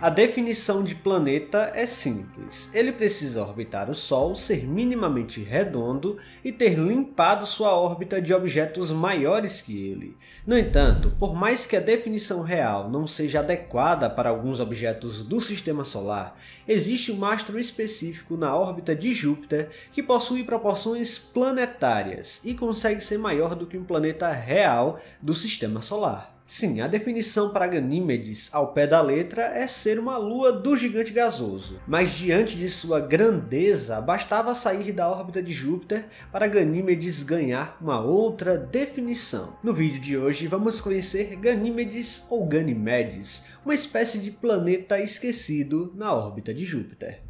A definição de planeta é simples. Ele precisa orbitar o Sol, ser minimamente redondo e ter limpado sua órbita de objetos maiores que ele. No entanto, por mais que a definição real não seja adequada para alguns objetos do Sistema Solar, existe um astro específico na órbita de Júpiter que possui proporções planetárias e consegue ser maior do que um planeta real do Sistema Solar. Sim, a definição para Ganímedes ao pé da letra é ser uma lua do gigante gasoso, mas diante de sua grandeza, bastava sair da órbita de Júpiter para Ganímedes ganhar uma outra definição. No vídeo de hoje vamos conhecer Ganímedes ou Ganimedes, uma espécie de planeta esquecido na órbita de Júpiter.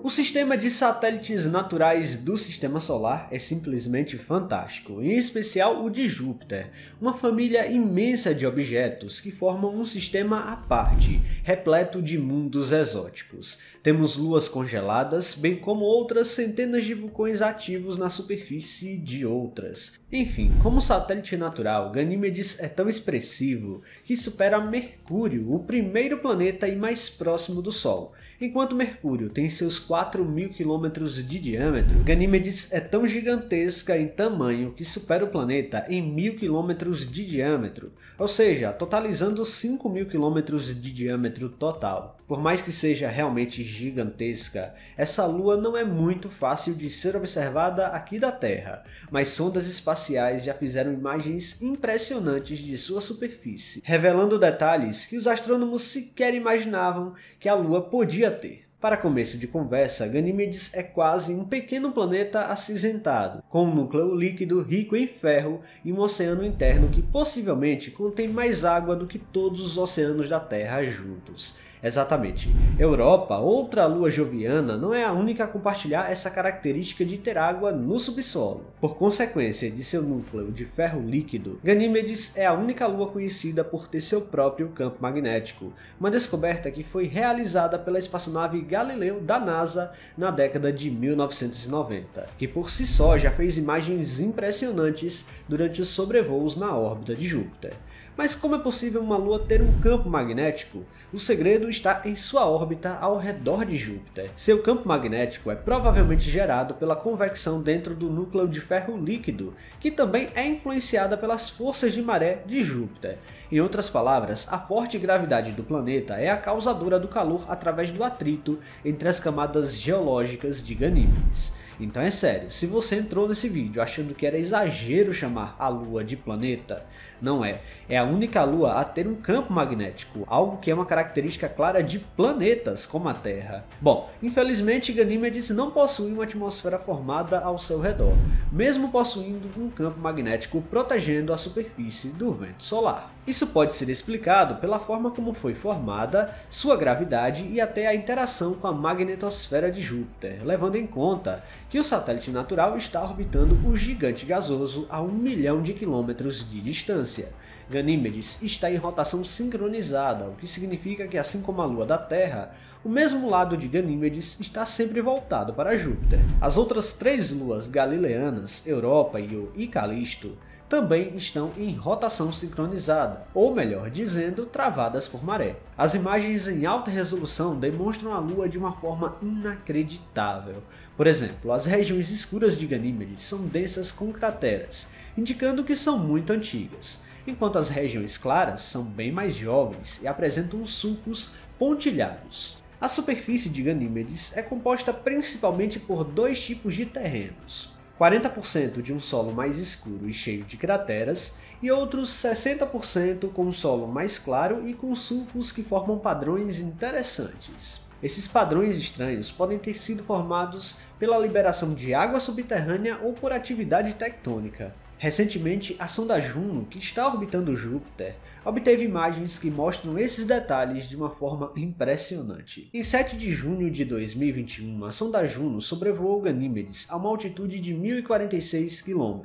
O sistema de satélites naturais do Sistema Solar é simplesmente fantástico, em especial o de Júpiter, uma família imensa de objetos que formam um sistema à parte, repleto de mundos exóticos. Temos luas congeladas, bem como outras centenas de vulcões ativos na superfície de outras. Enfim, como satélite natural, Ganímedes é tão expressivo que supera Mercúrio, o primeiro planeta e mais próximo do Sol. Enquanto Mercúrio tem seus 4.000 km de diâmetro, Ganímedes é tão gigantesca em tamanho que supera o planeta em 1.000 km de diâmetro, ou seja, totalizando 5.000 km de diâmetro total. Por mais que seja realmente gigantesca, essa lua não é muito fácil de ser observada aqui da Terra, mas sondas espaciais já fizeram imagens impressionantes de sua superfície, revelando detalhes que os astrônomos sequer imaginavam que a lua podia ter. Para começo de conversa, Ganímedes é quase um pequeno planeta acinzentado, com um núcleo líquido rico em ferro e um oceano interno que possivelmente contém mais água do que todos os oceanos da Terra juntos. Exatamente. Europa, outra lua joviana, não é a única a compartilhar essa característica de ter água no subsolo. Por consequência de seu núcleo de ferro líquido, Ganímedes é a única lua conhecida por ter seu próprio campo magnético, uma descoberta que foi realizada pela espaçonave Galileu da NASA na década de 1990, que por si só já fez imagens impressionantes durante os sobrevoos na órbita de Júpiter. Mas como é possível uma lua ter um campo magnético? O segredo está em sua órbita ao redor de Júpiter. Seu campo magnético é provavelmente gerado pela convecção dentro do núcleo de ferro líquido, que também é influenciada pelas forças de maré de Júpiter. Em outras palavras, a forte gravidade do planeta é a causadora do calor através do atrito entre as camadas geológicas de Ganímedes. Então é sério, se você entrou nesse vídeo achando que era exagero chamar a Lua de planeta, não é. É a única Lua a ter um campo magnético, algo que é uma característica clara de planetas como a Terra. Bom, infelizmente Ganímedes não possui uma atmosfera formada ao seu redor, mesmo possuindo um campo magnético protegendo a superfície do vento solar. Isso pode ser explicado pela forma como foi formada, sua gravidade e até a interação com a magnetosfera de Júpiter, levando em conta que o satélite natural está orbitando o gigante gasoso a 1 milhão de quilômetros de distância. Ganímedes está em rotação sincronizada, o que significa que, assim como a Lua da Terra, o mesmo lado de Ganímedes está sempre voltado para Júpiter. As outras 3 luas galileanas, Europa e o Calisto, também estão em rotação sincronizada, ou melhor dizendo, travadas por maré. As imagens em alta resolução demonstram a Lua de uma forma inacreditável. Por exemplo, as regiões escuras de Ganímedes são densas com crateras, indicando que são muito antigas, enquanto as regiões claras são bem mais jovens e apresentam sulcos pontilhados. A superfície de Ganímedes é composta principalmente por 2 tipos de terrenos. 40% de um solo mais escuro e cheio de crateras, e outros 60% com um solo mais claro e com sulcos que formam padrões interessantes. Esses padrões estranhos podem ter sido formados pela liberação de água subterrânea ou por atividade tectônica. Recentemente, a sonda Juno, que está orbitando Júpiter, obteve imagens que mostram esses detalhes de uma forma impressionante. Em 7 de junho de 2021, a sonda Juno sobrevoou Ganímedes a uma altitude de 1.046 km.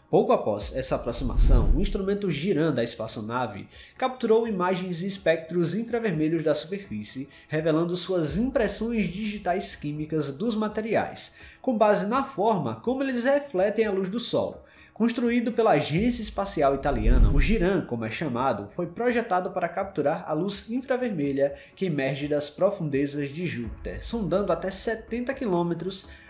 Pouco após essa aproximação, o instrumento Giran da espaçonave capturou imagens e espectros infravermelhos da superfície, revelando suas impressões digitais químicas dos materiais, com base na forma como eles refletem a luz do Sol. Construído pela agência espacial italiana, o Giran, como é chamado, foi projetado para capturar a luz infravermelha que emerge das profundezas de Júpiter, sondando até 70 km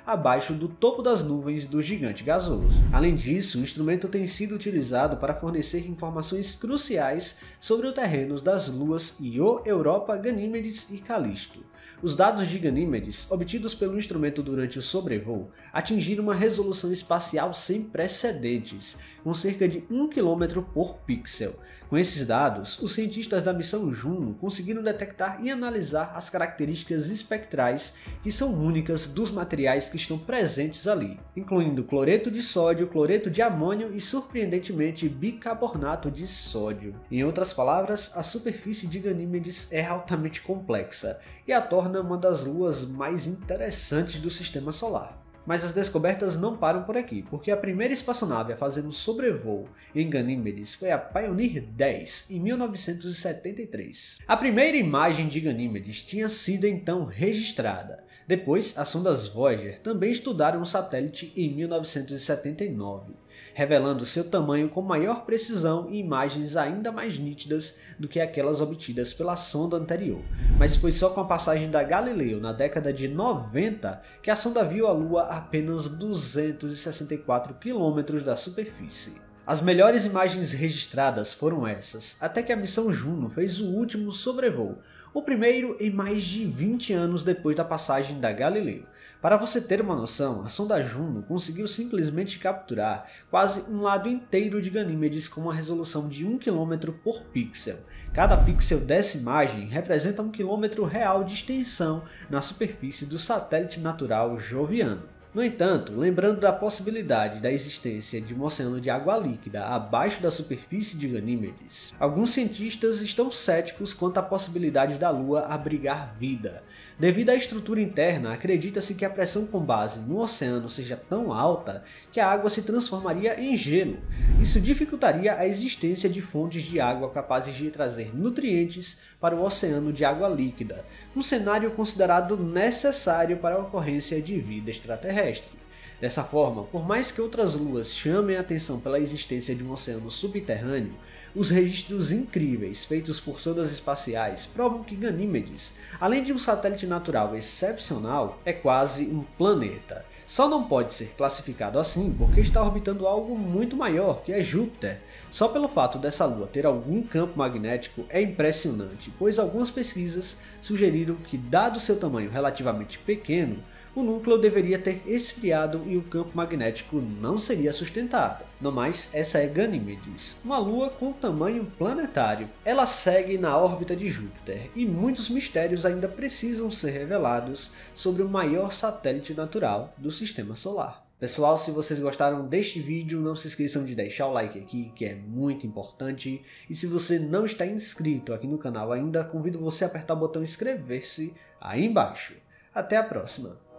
abaixo do topo das nuvens do gigante gasoso. Além disso, o instrumento tem sido utilizado para fornecer informações cruciais sobre o terreno das luas Io, Europa, Ganímedes e Calisto. Os dados de Ganímedes, obtidos pelo instrumento durante o sobrevoo, atingiram uma resolução espacial sem precedentes, com cerca de 1 km por pixel. Com esses dados, os cientistas da missão Juno conseguiram detectar e analisar as características espectrais que são únicas dos materiais que estão presentes ali, incluindo cloreto de sódio, cloreto de amônio e, surpreendentemente, bicarbonato de sódio. Em outras palavras, a superfície de Ganímedes é altamente complexa e a torna uma das luas mais interessantes do Sistema Solar. Mas as descobertas não param por aqui, porque a primeira espaçonave a fazer um sobrevoo em Ganímedes foi a Pioneer 10, em 1973. A primeira imagem de Ganímedes tinha sido então registrada. Depois, as sondas Voyager também estudaram o satélite em 1979, revelando seu tamanho com maior precisão e imagens ainda mais nítidas do que aquelas obtidas pela sonda anterior. Mas foi só com a passagem da Galileu na década de 90 que a sonda viu a Lua a apenas 264 km da superfície. As melhores imagens registradas foram essas, até que a missão Juno fez o último sobrevoo, o primeiro em mais de 20 anos depois da passagem da Galileu. Para você ter uma noção, a sonda Juno conseguiu simplesmente capturar quase um lado inteiro de Ganímedes com uma resolução de 1 km por pixel. Cada pixel dessa imagem representa 1 km real de extensão na superfície do satélite natural joviano. No entanto, lembrando da possibilidade da existência de um oceano de água líquida abaixo da superfície de Ganímedes, alguns cientistas estão céticos quanto à possibilidade da Lua abrigar vida. Devido à estrutura interna, acredita-se que a pressão com base no oceano seja tão alta que a água se transformaria em gelo. Isso dificultaria a existência de fontes de água capazes de trazer nutrientes para o oceano de água líquida, um cenário considerado necessário para a ocorrência de vida extraterrestre. Dessa forma, por mais que outras luas chamem a atenção pela existência de um oceano subterrâneo, os registros incríveis feitos por sondas espaciais provam que Ganímedes, além de um satélite natural excepcional, é quase um planeta. Só não pode ser classificado assim porque está orbitando algo muito maior, que é Júpiter. Só pelo fato dessa lua ter algum campo magnético é impressionante, pois algumas pesquisas sugeriram que, dado seu tamanho relativamente pequeno, o núcleo deveria ter esfriado e o campo magnético não seria sustentado. No mais, essa é Ganímedes, uma lua com tamanho planetário. Ela segue na órbita de Júpiter e muitos mistérios ainda precisam ser revelados sobre o maior satélite natural do Sistema Solar. Pessoal, se vocês gostaram deste vídeo, não se esqueçam de deixar o like aqui, que é muito importante. E se você não está inscrito aqui no canal ainda, convido você a apertar o botão inscrever-se aí embaixo. Até a próxima!